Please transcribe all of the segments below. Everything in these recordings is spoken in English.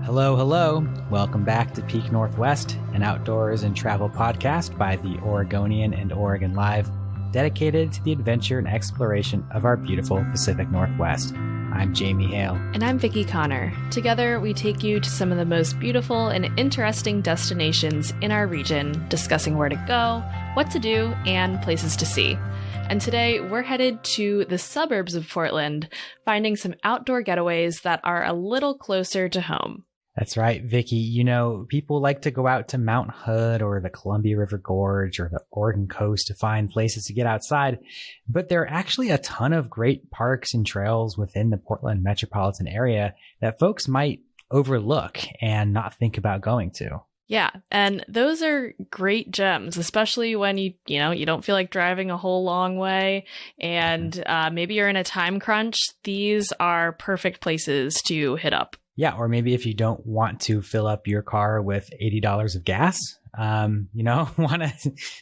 Hello, hello. Welcome back to Peak Northwest, an outdoors and travel podcast by the Oregonian and Oregon Live, dedicated to the adventure and exploration of our beautiful Pacific Northwest. I'm Jamie Hale. And I'm Vicki Connor. Together, we take you to some of the most beautiful and interesting destinations in our region, discussing where to go, what to do, and places to see. And today, we're headed to the suburbs of Portland, finding some outdoor getaways that are a little closer to home. That's right, Vicki. You know, people like to go out to Mount Hood or the Columbia River Gorge or the Oregon coast to find places to get outside, but there are actually a ton of great parks and trails within the Portland metropolitan area that folks might overlook and not think about going to. Yeah, and those are great gems, especially when you don't feel like driving a whole long way and maybe you're in a time crunch. These are perfect places to hit up. Yeah, or maybe if you don't want to fill up your car with $80 of gas, want to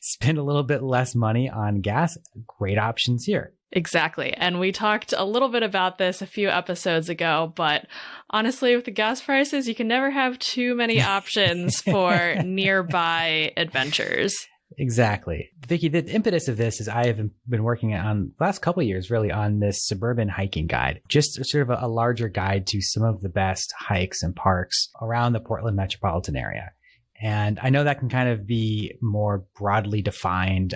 spend a little bit less money on gas, great options here. Exactly. And we talked a little bit about this a few episodes ago, but honestly, with the gas prices, you can never have too many options for nearby adventures. Exactly. Vicki, the impetus of this is I have been working on the last couple of years really on this suburban hiking guide, just sort of a larger guide to some of the best hikes and parks around the Portland metropolitan area. And I know that can kind of be more broadly defined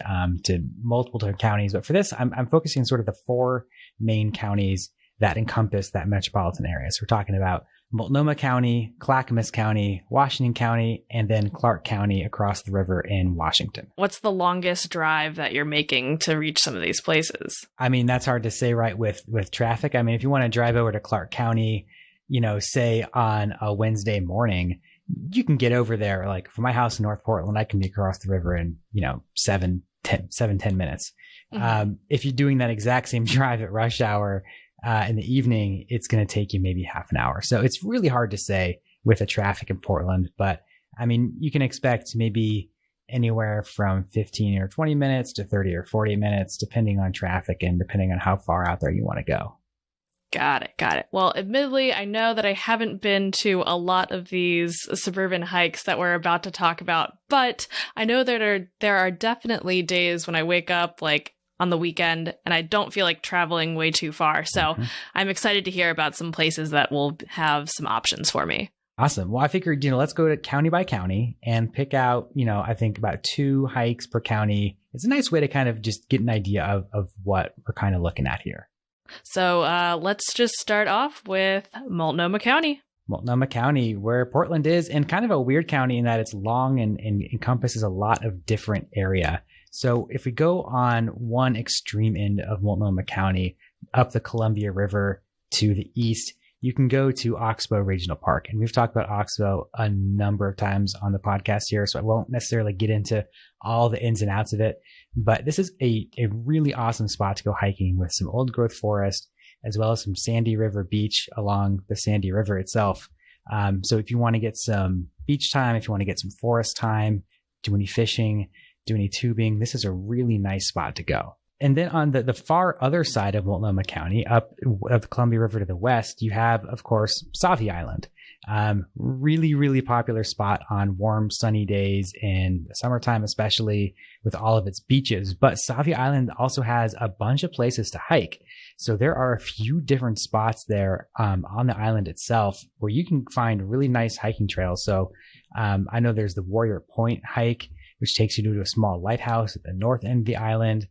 to multiple different counties, but for this, I'm focusing on sort of the four main counties that encompass that metropolitan area. So we're talking about Multnomah County, Clackamas County, Washington County, and then Clark County across the river in Washington. What's the longest drive that you're making to reach some of these places? I mean, that's hard to say, right, with traffic. I mean, if you want to drive over to Clark County, say on a Wednesday morning, you can get over there. Like from my house in North Portland, I can be across the river in, 10 minutes. Mm-hmm. If you're doing that exact same drive at rush hour, in the evening, it's going to take you maybe half an hour. So it's really hard to say with the traffic in Portland, but I mean, you can expect maybe anywhere from 15 or 20 minutes to 30 or 40 minutes, depending on traffic and depending on how far out there you want to go. Got it. Well, admittedly, I know that I haven't been to a lot of these suburban hikes that we're about to talk about, but I know that there are definitely days when I wake up like on the weekend and I don't feel like traveling way too far. So I'm excited to hear about some places that will have some options for me. Awesome. Well, I figured, let's go to county by county and pick out, I think about 2 hikes per county. It's a nice way to kind of just get an idea of what we're kind of looking at here. So let's just start off with Multnomah County. Multnomah County, where Portland is, and kind of a weird county in that it's long and encompasses a lot of different area. So if we go on one extreme end of Multnomah County, up the Columbia River to the east, you can go to Oxbow Regional Park. And we've talked about Oxbow a number of times on the podcast here, so I won't necessarily get into all the ins and outs of it. But this is a really awesome spot to go hiking with some old growth forest, as well as some sandy river beach along the Sandy River itself. So if you want to get some beach time, if you want to get some forest time, do any fishing, do any tubing, this is a really nice spot to go. And then on the far other side of Multnomah County, up of the Columbia River to the west, you have, of course, Sauvie Island. Really, really popular spot on warm, sunny days in the summertime, especially with all of its beaches. But Sauvie Island also has a bunch of places to hike. So there are a few different spots there on the island itself where you can find really nice hiking trails. So I know there's the Warrior Point hike, which takes you to a small lighthouse at the north end of the island.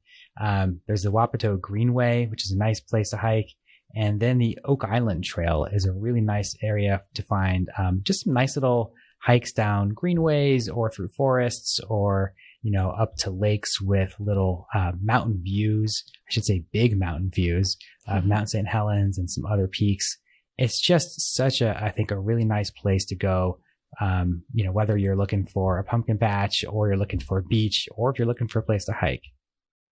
There's the Wapato Greenway, which is a nice place to hike. And then the Oak Island Trail is a really nice area to find just some nice little hikes down greenways or through forests or, up to lakes with little mountain views. I should say big mountain views of Mount St. Helens and some other peaks. It's just such I think, a really nice place to go. Whether you're looking for a pumpkin patch or you're looking for a beach or if you're looking for a place to hike.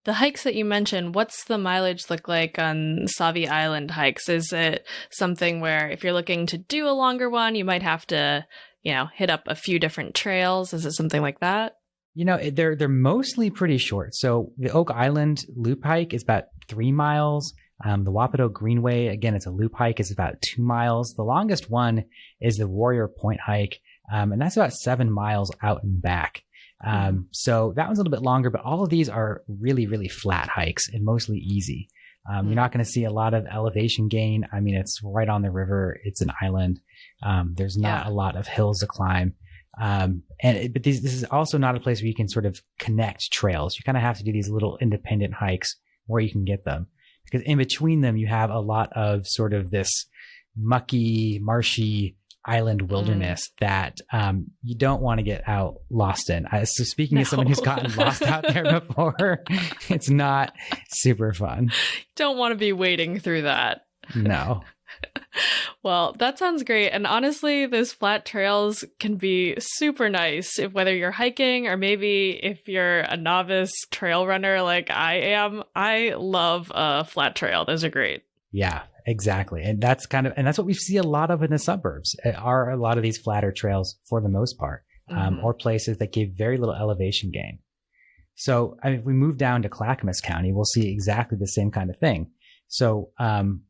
The hikes that you mentioned, what's the mileage look like on Sauvie Island hikes? Is it something where if you're looking to do a longer one, you might have to, hit up a few different trails? Is it something like that? They're mostly pretty short. So the Oak Island loop hike is about 3 miles. The Wapato Greenway, again, it's a loop hike, is about 2 miles. The longest one is the Warrior Point hike, and that's about 7 miles out and back. So that one's a little bit longer, but all of these are really, really flat hikes and mostly easy. You're not going to see a lot of elevation gain. I mean, it's right on the river. It's an island. There's not a lot of hills to climb. But this is also not a place where you can sort of connect trails. You kind of have to do these little independent hikes where you can get them, because in between them, you have a lot of sort of this mucky, marshy island wilderness that you don't want to get lost in. So speaking as someone who's gotten lost out there before, it's not super fun. Don't want to be wading through that. No. Well, that sounds great. And honestly, those flat trails can be super nice if whether you're hiking or maybe if you're a novice trail runner like I am. I love a flat trail. Those are great. Yeah, exactly. And that's what we see a lot of in the suburbs are a lot of these flatter trails for the most part, or places that give very little elevation gain. So if we move down to Clackamas County, we'll see exactly the same kind of thing. So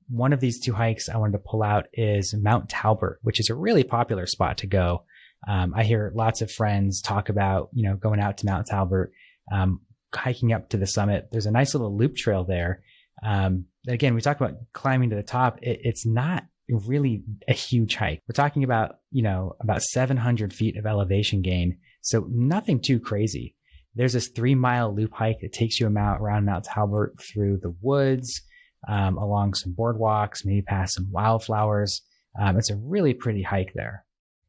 one of these two hikes I wanted to pull out is Mount Tauber, which is a really popular spot to go. I hear lots of friends talk about, going out to Mount Tauber, hiking up to the summit. There's a nice little loop trail there. Again, we talk about climbing to the top. It's not really a huge hike. We're talking about, about 700 feet of elevation gain. So nothing too crazy. There's this 3-mile loop hike that takes you around Mount Tauber through the woods, along some boardwalks, maybe past some wildflowers. It's a really pretty hike there.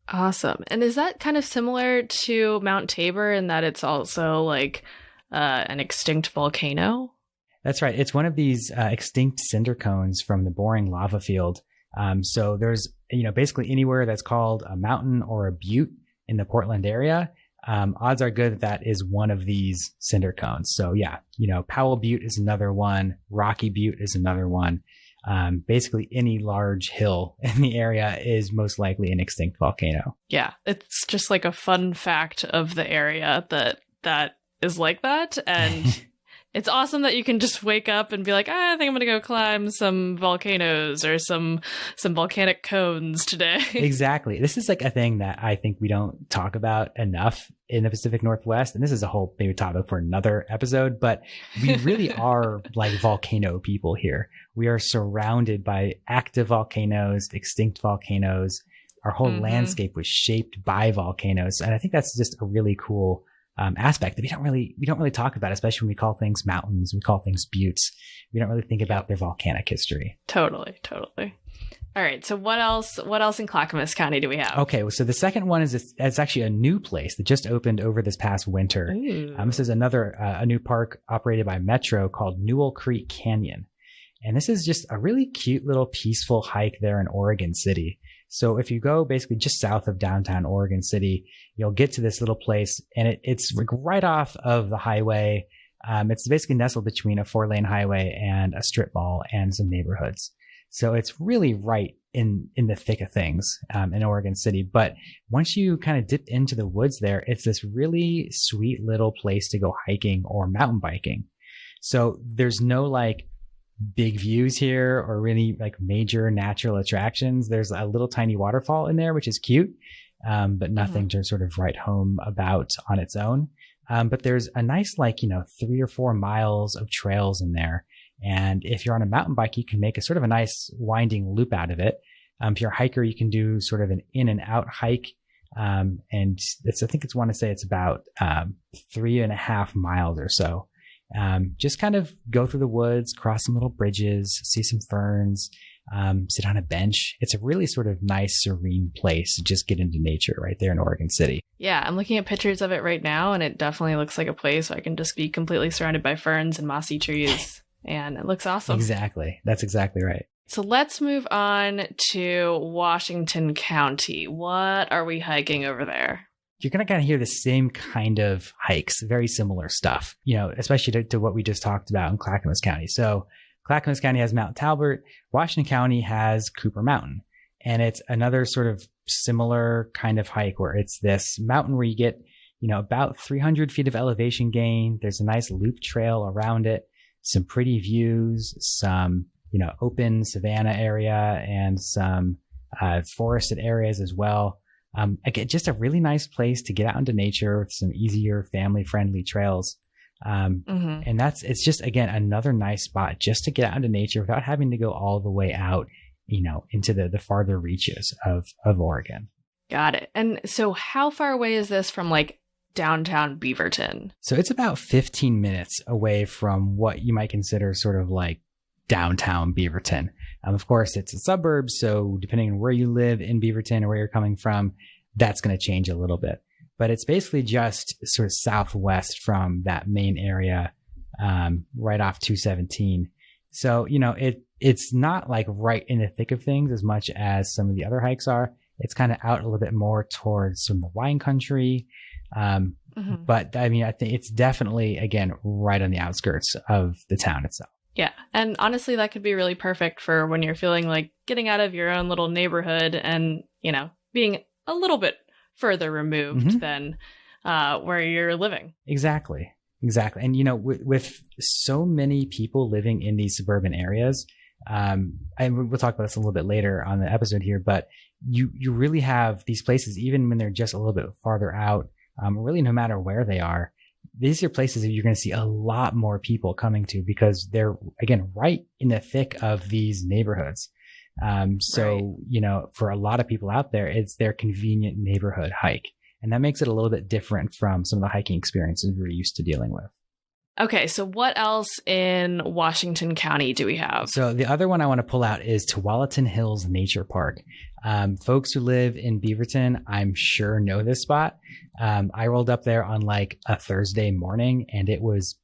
Awesome. And is that kind of similar to Mount Tabor in that it's also like an extinct volcano? That's right. It's one of these extinct cinder cones from the boring lava field. So there's, basically anywhere that's called a mountain or a butte in the Portland area, odds are good that is one of these cinder cones. So yeah, Powell Butte is another one. Rocky Butte is another one. Basically any large hill in the area is most likely an extinct volcano. Yeah. It's just like a fun fact of the area that is like that. And it's awesome that you can just wake up and be like, I think I'm going to go climb some volcanoes or some volcanic cones today. Exactly. This is like a thing that I think we don't talk about enough in the Pacific Northwest. And this is a whole maybe topic for another episode, but we really are like volcano people here. We are surrounded by active volcanoes, extinct volcanoes. Our whole landscape was shaped by volcanoes. And I think that's just a really cool aspect that we don't really talk about, especially when we call things mountains, we call things buttes. We don't really think about their volcanic history. Totally. All right. So what else in Clackamas County do we have? Okay. So the second one is it's actually a new place that just opened over this past winter. This is a new park operated by Metro called Newell Creek Canyon. And this is just a really cute little peaceful hike there in Oregon City. So if you go basically just south of downtown Oregon City, you'll get to this little place, and it's right off of the highway. It's basically nestled between a 4-lane highway and a strip mall and some neighborhoods. So it's really right in the thick of things in Oregon City. But once you kind of dip into the woods there, it's this really sweet little place to go hiking or mountain biking. So there's no like big views here or really like major natural attractions. There's a little tiny waterfall in there, which is cute, but nothing to sort of write home about on its own. But there's a nice 3 or 4 miles of trails in there. And if you're on a mountain bike, you can make a sort of a nice winding loop out of it. If you're a hiker, you can do sort of an in and out hike. And I think it's about 3.5 miles or so. Just kind of go through the woods, cross some little bridges, see some ferns, sit on a bench. It's a really sort of nice, serene place to just get into nature right there in Oregon City. Yeah, I'm looking at pictures of it right now, and it definitely looks like a place where I can just be completely surrounded by ferns and mossy trees, and it looks awesome. Exactly. That's exactly right. So let's move on to Washington County. What are we hiking over there? You're going to kind of hear the same kind of hikes, very similar stuff, especially to what we just talked about in Clackamas County. So Clackamas County has Mount Talbot. Washington County has Cooper Mountain. And it's another sort of similar kind of hike where it's this mountain where you get, about 300 feet of elevation gain. There's a nice loop trail around it, some pretty views, some open savanna area and some forested areas as well. Again, just a really nice place to get out into nature with some easier family-friendly trails. And it's just, again, another nice spot just to get out into nature without having to go all the way out, into the farther reaches of Oregon. Got it. And so how far away is this from like downtown Beaverton? So it's about 15 minutes away from what you might consider sort of like downtown Beaverton. Of course, it's a suburb, so depending on where you live in Beaverton or where you're coming from, that's going to change a little bit. But it's basically just sort of southwest from that main area, right off 217. So, it's not like right in the thick of things as much as some of the other hikes are. It's kind of out a little bit more towards some of the wine country. But I mean, I think it's definitely, again, right on the outskirts of the town itself. Yeah. And honestly, that could be really perfect for when you're feeling like getting out of your own little neighborhood and, being a little bit further removed than where you're living. Exactly. And, with so many people living in these suburban areas, and we'll talk about this a little bit later on the episode here, but you really have these places, even when they're just a little bit farther out, really no matter where they are, these are places that you're going to see a lot more people coming to because they're, again, right in the thick of these neighborhoods. For a lot of people out there, it's their convenient neighborhood hike. And that makes it a little bit different from some of the hiking experiences we're used to dealing with. Okay, so what else in Washington County do we have? So the other one I want to pull out is Tualatin Hills Nature Park. Folks who live in Beaverton, I'm sure know this spot. I rolled up there on like a Thursday morning and it was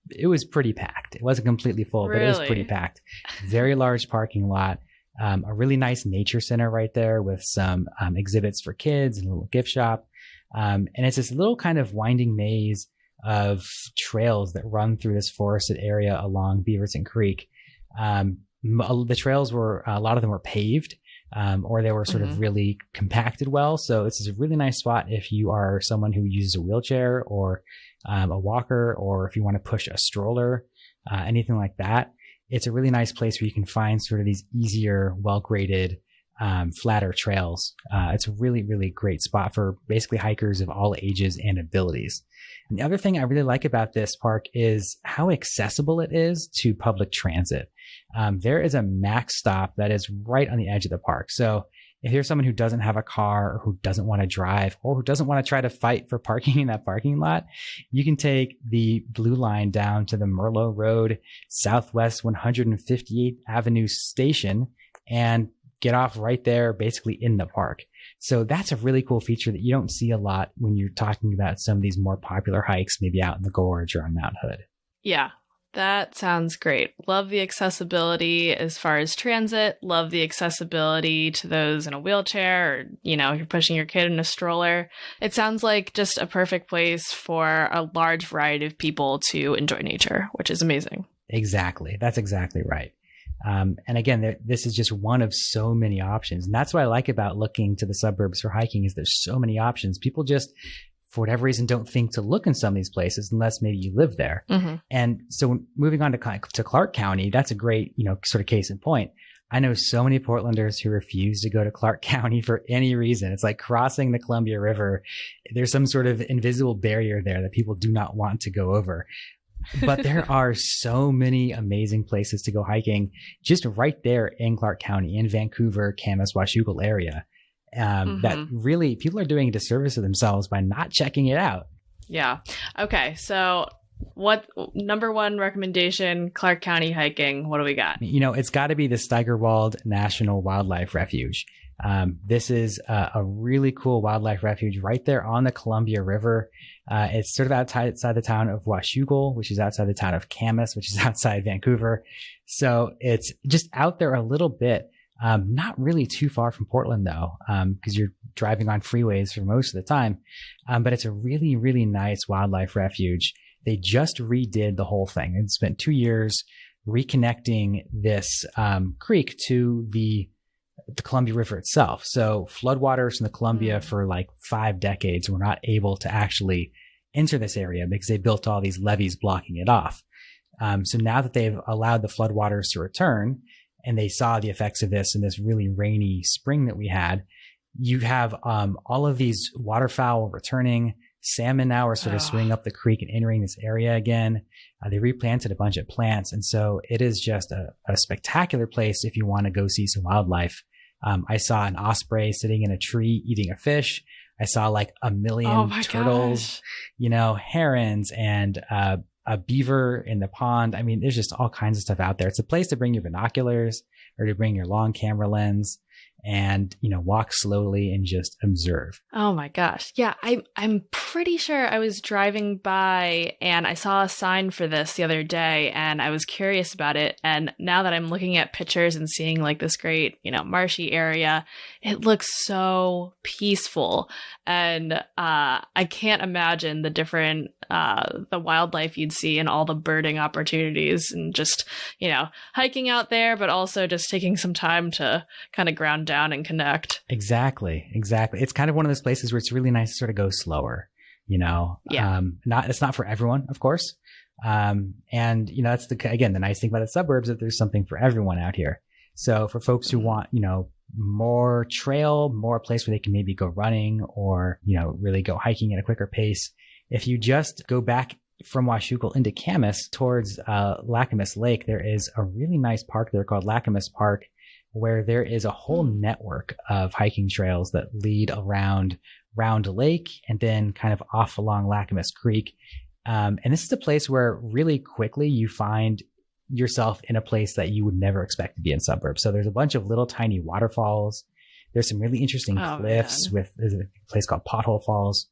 pretty packed. It wasn't completely full, but it was pretty packed. Very large parking lot. A really nice nature center right there with some exhibits for kids and a little gift shop. And it's this little kind of winding maze of trails that run through this forested area along Beaverton Creek. The trails a lot of them were paved, or they were sort of really compacted well. So this is a really nice spot if you are someone who uses a wheelchair or a walker, or if you want to push a stroller, anything like that. It's a really nice place where you can find sort of these easier, well-graded, flatter trails. It's a really, really great spot for basically hikers of all ages and abilities. And the other thing I really like about this park is how accessible it is to public transit. There is a max stop that is right on the edge of the park. So if you're someone who doesn't have a car or who doesn't want to drive or who doesn't want to try to fight for parking in that parking lot, you can take the blue line down to the Merlot Road Southwest 158th Avenue station and get off right there basically in the park. So that's a really cool feature that you don't see a lot when you're talking about some of these more popular hikes, maybe out in the Gorge or on Mount Hood. Yeah, that sounds great. Love the accessibility as far as transit. Love the accessibility to those in a wheelchair or, you're pushing your kid in a stroller. It sounds like just a perfect place for a large variety of people to enjoy nature, which is amazing. Exactly. That's exactly right. And again, this is just one of so many options. And that's what I like about looking to the suburbs for hiking is there's so many options. People just, for whatever reason, don't think to look in some of these places unless maybe you live there. And so moving on to Clark County, that's a great, sort of case in point. I know so many Portlanders who refuse to go to Clark County for any reason. It's like crossing the Columbia River. There's some sort of invisible barrier there that people do not want to go over. But there are so many amazing places to go hiking just right there in Clark County, in Vancouver, Camas, Washougal area, that really people are doing a disservice to themselves by not checking it out. Yeah. Okay. So what number one recommendation, Clark County hiking, what do we got? It's got to be the Steigerwald National Wildlife Refuge. This is a really cool wildlife refuge right there on the Columbia River. It's sort of outside the town of Washougal, which is outside the town of Camas, which is outside Vancouver. So it's just out there a little bit, not really too far from Portland though, because you're driving on freeways for most of the time. But it's a really, really nice wildlife refuge. They just redid the whole thing and spent 2 years reconnecting this creek to the Columbia River itself. So floodwaters in the Columbia for like 5 decades were not able to actually enter this area because they built all these levees blocking it off. So now that they've allowed the floodwaters to return and they saw the effects of this in this really rainy spring that we had. You have all of these waterfowl returning. Salmon now are sort of swimming up the creek and entering this area again. They replanted a bunch of plants. And so it is just a spectacular place if you want to go see some wildlife. I saw an osprey sitting in a tree eating a fish. I saw like a million turtles, herons, and a beaver in the pond. I mean, there's just all kinds of stuff out there. It's a place to bring your binoculars or to bring your long camera lens and, walk slowly and just observe. Oh my gosh. Yeah, I'm pretty sure I was driving by and I saw a sign for this the other day and I was curious about it. And now that I'm looking at pictures and seeing like this great, marshy area, it looks so peaceful. And I can't imagine the different the wildlife you'd see and all the birding opportunities and just, hiking out there, but also just taking some time to kind of ground down and connect. Exactly. It's kind of one of those places where it's really nice to sort of go slower, Yeah. It's not for everyone, of course. And that's the nice thing about the suburbs, that there's something for everyone out here. So for folks who want, more trail, more place where they can maybe go running or, really go hiking at a quicker pace. If you just go back from Washougal into Camas towards Lakmas Lake, there is a really nice park there called Lakmas Park, where there is a whole network of hiking trails that lead around Round Lake and then kind of off along Lakmas Creek. And this is a place where really quickly you find yourself in a place that you would never expect to be in suburbs. So there's a bunch of little tiny waterfalls. There's some really interesting cliffs. There's a place called Pothole Falls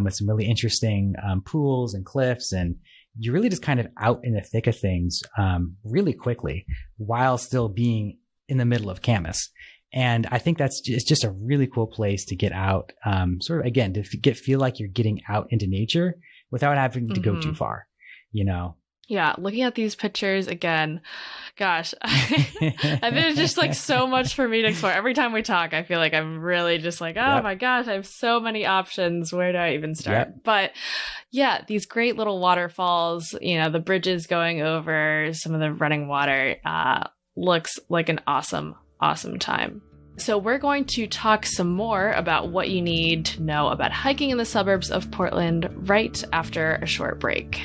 with some really interesting pools and cliffs. And you're really just kind of out in the thick of things really quickly while still being in the middle of Camas. And I think it's just a really cool place to get out, sort of, again, to feel like you're getting out into nature without having to go too far, Yeah, looking at these pictures again, gosh, I think it's just like so much for me to explore. Every time we talk, I feel like I'm really just like, oh my gosh, I have so many options. Where do I even start? Yep. But yeah, these great little waterfalls, the bridges going over some of the running water, looks like an awesome time. So we're going to talk some more about what you need to know about hiking in the suburbs of Portland right after a short break.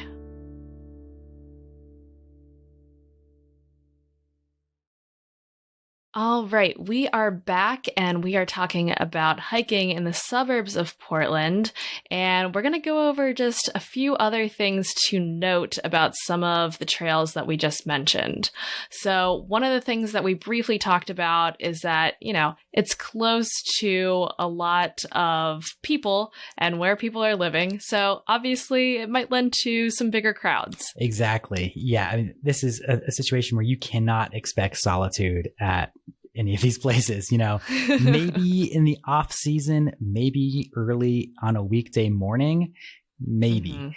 All right, we are back and we are talking about hiking in the suburbs of Portland, and we're going to go over just a few other things to note about some of the trails that we just mentioned. So one of the things that we briefly talked about is that, it's close to a lot of people and where people are living. So obviously it might lend to some bigger crowds. Exactly. Yeah. I mean, this is a situation where you cannot expect solitude at any of these places, maybe in the off season, maybe early on a weekday morning, maybe.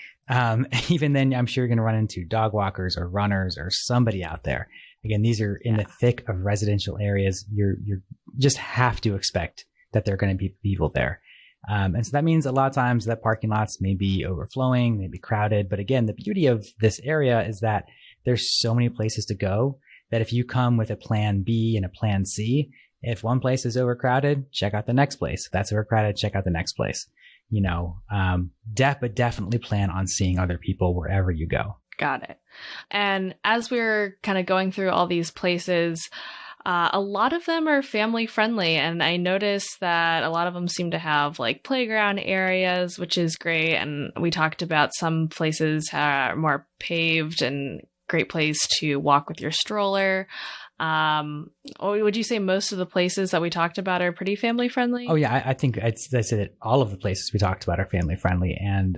Even then, I'm sure you're going to run into dog walkers or runners or somebody out there. Again, these are in the thick of residential areas. You're just have to expect that there are going to be people there. And so that means a lot of times that parking lots may be overflowing, may be crowded. But again, the beauty of this area is that there's so many places to go that if you come with a plan B and a plan C, if one place is overcrowded, check out the next place. If that's overcrowded, check out the next place. But definitely plan on seeing other people wherever you go. Got it. And as we're kind of going through all these places, a lot of them are family friendly. And I noticed that a lot of them seem to have like playground areas, which is great. And we talked about some places are more paved and great place to walk with your stroller. Would you say most of the places that we talked about are pretty family friendly? Oh yeah, I think I'd say that all of the places we talked about are family friendly. And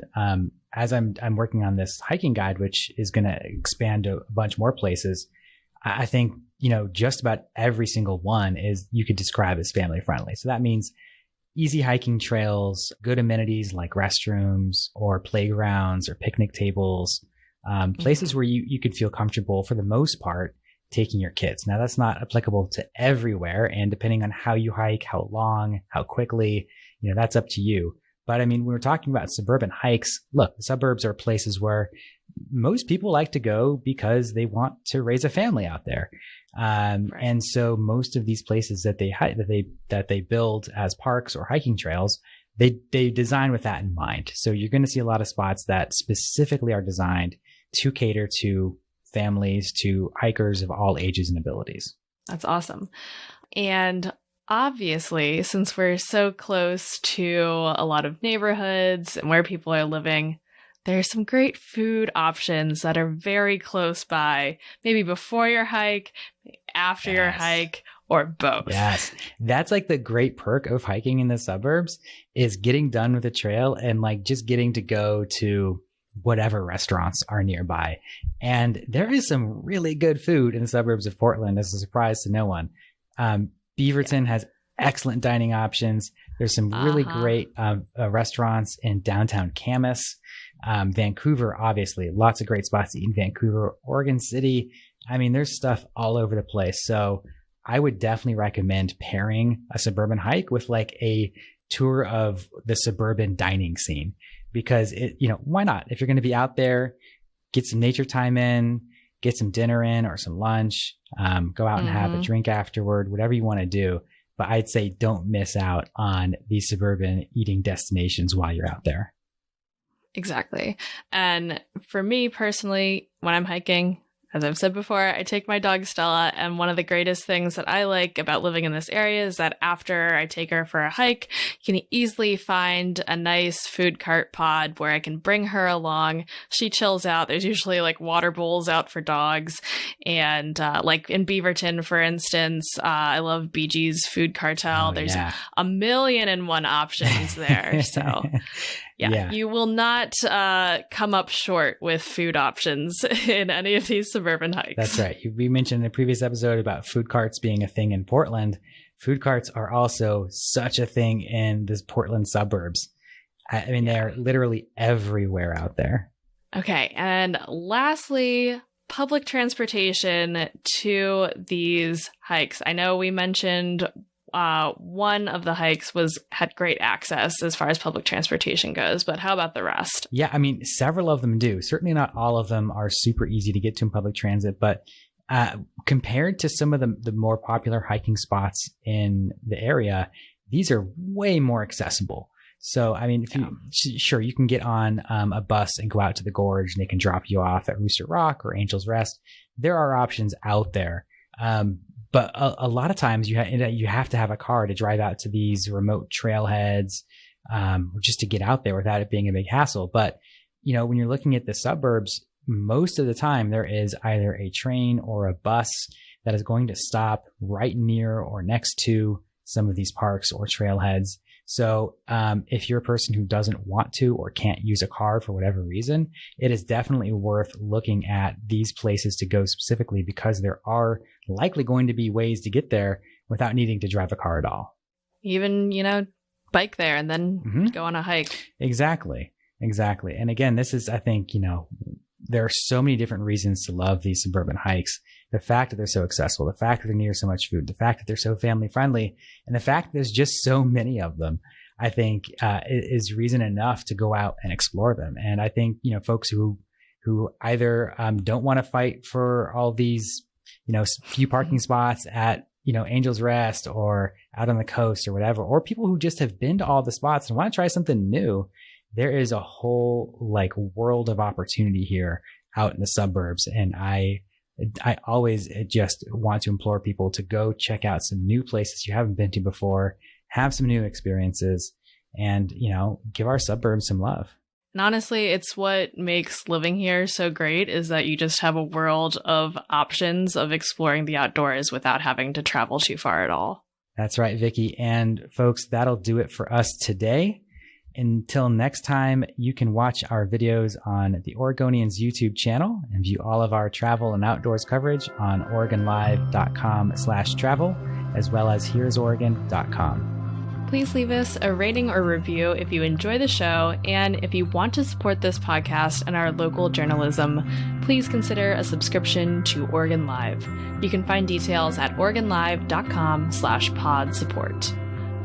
as I'm working on this hiking guide, which is going to expand to a bunch more places, I think just about every single one is you could describe as family friendly. So that means easy hiking trails, good amenities like restrooms or playgrounds or picnic tables, places where you could feel comfortable for the most part taking your kids. Now that's not applicable to everywhere. And depending on how you hike, how long, how quickly, that's up to you. But I mean, when we're talking about suburban hikes, look, the suburbs are places where most people like to go because they want to raise a family out there. And so most of these places that they build as parks or hiking trails, they design with that in mind. So you're going to see a lot of spots that specifically are designed to cater to families, to hikers of all ages and abilities. That's awesome. And obviously, since we're so close to a lot of neighborhoods and where people are living, there's some great food options that are very close by, maybe before your hike, after your hike, or both. Yes. That's like the great perk of hiking in the suburbs is getting done with the trail and like just getting to go to whatever restaurants are nearby. And there is some really good food in the suburbs of Portland. This is a surprise to no one. Beaverton has excellent dining options. There's some really great restaurants in downtown Camas. Vancouver, obviously, lots of great spots to eat in Vancouver. Oregon City, I mean, there's stuff all over the place. So I would definitely recommend pairing a suburban hike with like a tour of the suburban dining scene, because why not? If you're going to be out there, get some nature time in, get some dinner in or some lunch, go out and have a drink afterward, whatever you want to do. But I'd say don't miss out on these suburban eating destinations while you're out there. Exactly. And for me personally, when I'm hiking, as I've said before, I take my dog Stella, and one of the greatest things that I like about living in this area is that after I take her for a hike, you can easily find a nice food cart pod where I can bring her along. She chills out. There's usually like water bowls out for dogs. And like in Beaverton, for instance, I love BG's Food Cartel. There's a million and one options there. So yeah, you will not come up short with food options in any of these suburban hikes. That's right. We mentioned in a previous episode about food carts being a thing in Portland. Food carts are also such a thing in this Portland suburbs. I mean, they're literally everywhere out there. Okay. And lastly, public transportation to these hikes. I know we mentioned one of the hikes had great access as far as public transportation goes, but how about the rest? Yeah, I mean, several of them do. Certainly not all of them are super easy to get to in public transit, but compared to some of the more popular hiking spots in the area, these are way more accessible. So, I mean, sure, you can get on a bus and go out to the gorge and they can drop you off at Rooster Rock or Angel's Rest. There are options out there. But a lot of times you have to have a car to drive out to these remote trailheads, just to get out there without it being a big hassle. But, when you're looking at the suburbs, most of the time there is either a train or a bus that is going to stop right near or next to some of these parks or trailheads. So if you're a person who doesn't want to or can't use a car for whatever reason, it is definitely worth looking at these places to go specifically, because there are likely going to be ways to get there without needing to drive a car at all. Even, bike there and then go on a hike. Exactly. And again, this is, I think, there are so many different reasons to love these suburban hikes. The fact that they're so accessible, the fact that they're near so much food, the fact that they're so family friendly, and the fact that there's just so many of them, I think is reason enough to go out and explore them. And I think, folks who either don't want to fight for all these, few parking spots at, Angel's Rest or out on the coast or whatever, or people who just have been to all the spots and want to try something new, there is a whole world of opportunity here out in the suburbs. And I always just want to implore people to go check out some new places you haven't been to before, have some new experiences, and, give our suburbs some love. And honestly, it's what makes living here so great, is that you just have a world of options of exploring the outdoors without having to travel too far at all. That's right, Vicki. And folks, that'll do it for us today. Until next time, you can watch our videos on the Oregonians YouTube channel and view all of our travel and outdoors coverage on OregonLive.com/travel, as well as here'soregon.com. Please leave us a rating or review if you enjoy the show, and if you want to support this podcast and our local journalism, please consider a subscription to Oregon Live. You can find details at OregonLive.com/pod support.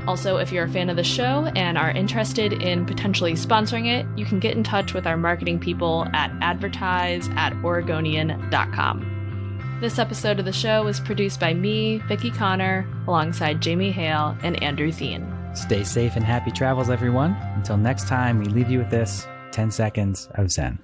Also, if you're a fan of the show and are interested in potentially sponsoring it, you can get in touch with our marketing people at advertise@oregonian.com. This episode of the show was produced by me, Vicki Connor, alongside Jamie Hale and Andrew Thien. Stay safe and happy travels, everyone. Until next time, we leave you with this 10 seconds of Zen.